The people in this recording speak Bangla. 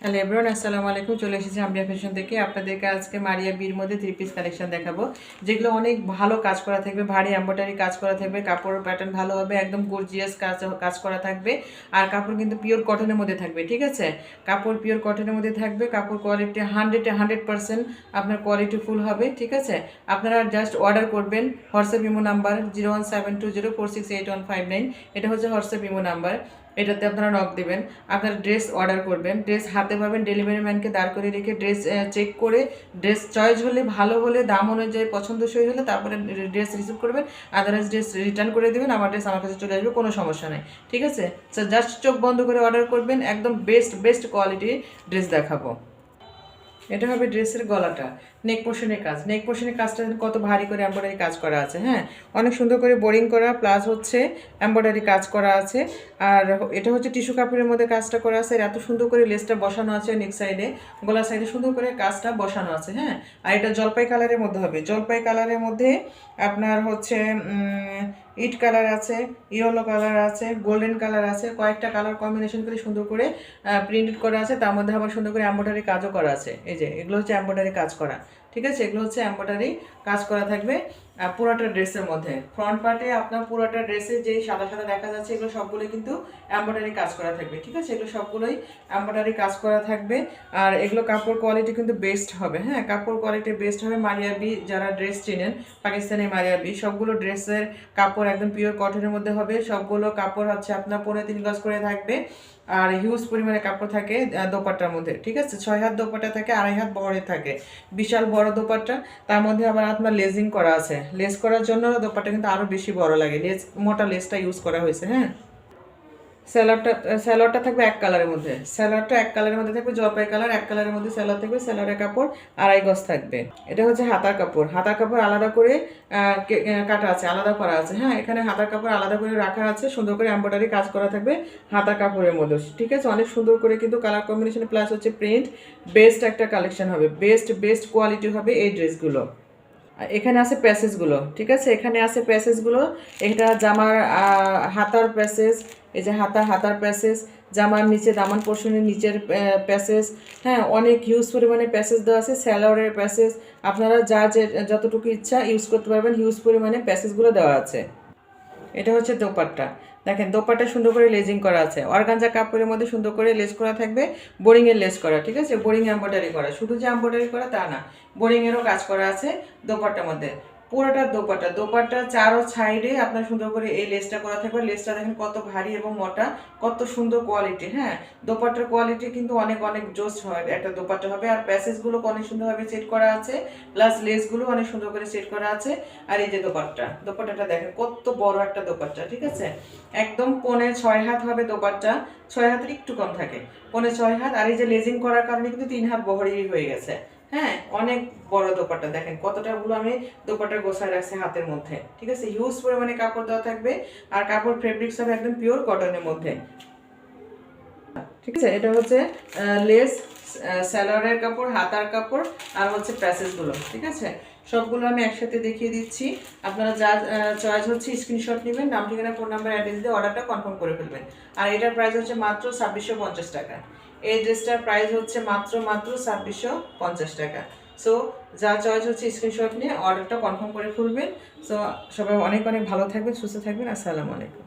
হ্যালো এভরিওয়ান, আসসালামু আলাইকুম। চলে এসেছি আম্বিয়া ফ্যাশন থেকে। আপনাদেরকে আজকে মারিয়া বির মধ্যে 3 পিস কালেকশন দেখাবো, যেগুলো অনেক ভালো কাজ করা থাকবে, ভারী এমব্রয়ডারি কাজ করা থাকবে, কাপড়ের প্যাটার্ন ভালো হবে, একদম গর্জিয়াস কাজ করা থাকবে। আর কাপড় কিন্তু পিওর কটনের মধ্যে থাকবে, ঠিক আছে? কাপড় পিওর কটনের মধ্যে থাকবে। কাপড় কোয়ালিটি 100% আপনার কোয়ালিটি ফুল হবে, ঠিক আছে? আপনারা জাস্ট অর্ডার করবেন। হোয়াটসঅ্যাপ ইমো নাম্বার 01720468159, এটা হচ্ছে হোয়াটসঅ্যাপ ইমো নাম্বার। এটাতে আপনারা নক দেবেন, আপনারা ড্রেস অর্ডার করবেন, ড্রেস হাতে পাবেন। ডেলিভারি ম্যানকে দাঁড় করে রেখে ড্রেস চেক করে, ড্রেস চয়েস হলে, ভালো হলে, দাম অনুযায়ী পছন্দসই হলে তারপরে ড্রেস রিসিভ করবেন। আদারওয়াইজ ড্রেস রিটার্ন করে দেবেন, আমার ড্রেস আমার কাছে চলে আসবে, কোনো সমস্যা নেই, ঠিক আছে? জাস্ট চোখ বন্ধ করে অর্ডার করবেন, একদম বেস্ট কোয়ালিটির ড্রেস দেখাবো। এটা হবে ড্রেসের গলাটা। নেক পোর্শনের কাজটা কত ভারী করে এমব্রয়ডারি কাজ করা আছে, হ্যাঁ, অনেক সুন্দর করে বোরিং করা, প্লাস হচ্ছে এমব্রয়ডারি কাজ করা আছে। আর এটা হচ্ছে টিস্যু কাপড়ের মধ্যে কাজটা করা আছে। আর এত সুন্দর করে লেসটা বসানো আছে নেক সাইডে, গলার সাইডে সুন্দর করে কাজটা বসানো আছে, হ্যাঁ। আর এটা জলপাই কালারের মধ্যে হবে। জলপাই কালারের মধ্যে আপনার হচ্ছে ইট কালার আছে, ইয়েলো কালার আছে, গোল্ডেন কালার আছে, কয়েকটা কালার কম্বিনেশন করে সুন্দর করে প্রিন্টেড করা আছে। তার মধ্যে আবার সুন্দর করে এমব্রয়ডারি কাজও করা আছে। এই যে এগুলো হচ্ছে এমব্রয়ডারি কাজ করা, ঠিক আছে? এগুলো হচ্ছে এমব্রয়ডারি কাজ করা থাকবে পুরোটা ড্রেসের মধ্যে। ফ্রন্ট পার্টে আপনার পুরোটা ড্রেসে যেই সাদা সাদা দেখা যাচ্ছে, এগুলো সবগুলোই কিন্তু এমব্রয়ডারি কাজ করা থাকবে, ঠিক আছে? এগুলো সবগুলোই এমব্রয়ডারি কাজ করা থাকবে। আর এগুলো কাপড় কোয়ালিটি কিন্তু বেস্ট হবে, হ্যাঁ, কাপড় কোয়ালিটি বেস্ট হবে। মারিয়া বি যারা ড্রেস চিনেন, পাকিস্তানি মারিয়া বি, সবগুলো ড্রেসের কাপড় একদম পিওর কটনের মধ্যে হবে। সবগুলো কাপড় হচ্ছে আপনার 3.5 গজ করে থাকবে। আর হিউজ পরিমাণে কাপড় থাকে দোপাট্টার মধ্যে, ঠিক আছে? 6 হাত দোপাট্টা থাকে, 2.5 হাত বহরে থাকে, বিশাল বড় দোপাট্টা। তার মধ্যে আবার আপনার লেজিং করা আছে। লেস করার জন্য দোপাট্টা কিন্তু আরও বেশি বড় লাগে, মোটা লেসটা ইউজ করা হয়েছে, হ্যাঁ। স্যালোয়ারটা থাকবে এক কালারের মধ্যে। স্যালোয়ারটা এক কালারের মধ্যে থাকবে, জলপাই কালার, এক কালারের মধ্যে স্যালোয়ার থাকবে। স্যালোয়ারের কাপড় 2.5 গজ থাকবে। এটা হচ্ছে হাতার কাপড়। হাতার কাপড় আলাদা করে কাটা আছে, আলাদা করা আছে, হ্যাঁ। এখানে হাতার কাপড় আলাদা করে রাখা আছে, সুন্দর করে এমব্রয়ডারি কাজ করা থাকবে হাতার কাপড়ের মধ্যে, ঠিক আছে? অনেক সুন্দর করে কিন্তু কালার কম্বিনেশন প্লাস হচ্ছে প্রিন্ট, বেস্ট একটা কালেকশন হবে, বেস্ট কোয়ালিটি হবে এই ড্রেসগুলো। এখানে আছে প্যাসেজগুলো, ঠিক আছে? এখানে আছে প্যাসেজগুলো। এটা জামার হাতার প্যাসেজ, এই যে হাতার প্যাসেজ, জামার নিচে দামান পোর্শনের নিচের প্যাসেজ, হ্যাঁ, অনেক হিউজ পরিমাণে প্যাসেজ দেওয়া আছে। স্যালোয়ারের প্যাসেজ আপনারা যতটুকু ইচ্ছা ইউজ করতে পারবেন, হিউজ পরিমাণে প্যাসেজগুলো দেওয়া আছে। এটা হচ্ছে দোপাট্টা। দেখেন দোপাট্টা সুন্দর করে লেজিং করা আছে, অর্গানজা কাপড়ের মধ্যে সুন্দর করে লেস করা থাকবে, বোরিংয়ের লেস করা, ঠিক আছে? বোরিং এমব্রয়ডারি করা, শুধু যে এমব্রয়ডারি করা তা না, বোরিংয়েরও কাজ করা আছে দোপাট্টার মধ্যে। পুরোটা দোপাট্টার চারো সাইডে আপনার সুন্দর করে এই লেসটা করা থাকবে। লেসটা দেখেন কত ভারী এবং মোটা, কত সুন্দর কোয়ালিটি, হ্যাঁ। দোপাট্টার কোয়ালিটি কিন্তু অনেক জোস হয় একটা দোপাট্টা হবে। আর প্যাসেজগুলো অনেক সুন্দরভাবে সেট করা আছে, প্লাস লেসগুলো অনেক সুন্দর করে সেট করা আছে। আর এই যে দোপাট্টাটা দেখেন কত বড় একটা দোপাট্টা, ঠিক আছে? একদম 5.5 হাত হবে দোপাট্টা, 6 হাতের একটু কম থাকে, 5.5 হাত। আর এই যে লেজিং করার কারণে কিন্তু 3 হাত বহরেই হয়ে গেছে, হ্যাঁ। অনেক বড় দোপাট্টা, দেখেন কতটাগুলো আমি দোপাট্টা গোছায় রাখছি হাতের মধ্যে, ঠিক আছে? হিউজ পরিমাণে কাপড় দেওয়া থাকবে। আর কাপড় ফেব্রিক্স হবে একদম পিওর কটনের মধ্যে, ঠিক আছে? এটা হচ্ছে লেস, স্যালোয়ারের কাপড়, হাতার কাপড়, আর হচ্ছে প্যাসেজগুলো, ঠিক আছে? সবগুলো আমি একসাথে দেখিয়ে দিচ্ছি। আপনারা যা চয়েস হচ্ছে স্ক্রিনশট নেবেন, নাম ঠিকানা ফোন নাম্বার অ্যাড্রেস দিয়ে অর্ডারটা কনফার্ম করে ফেলবেন। আর এটার প্রাইস হচ্ছে মাত্র 2650 টাকা। এই ড্রেসটার প্রাইস হচ্ছে মাত্র 2650 টাকা। সো যা চয়েস হচ্ছে স্ক্রিনশট নিয়ে অর্ডারটা কনফার্ম করে ফেলবেন। সো সবাই অনেক ভালো থাকবেন, সুস্থ থাকবেন। আসসালামু আলাইকুম।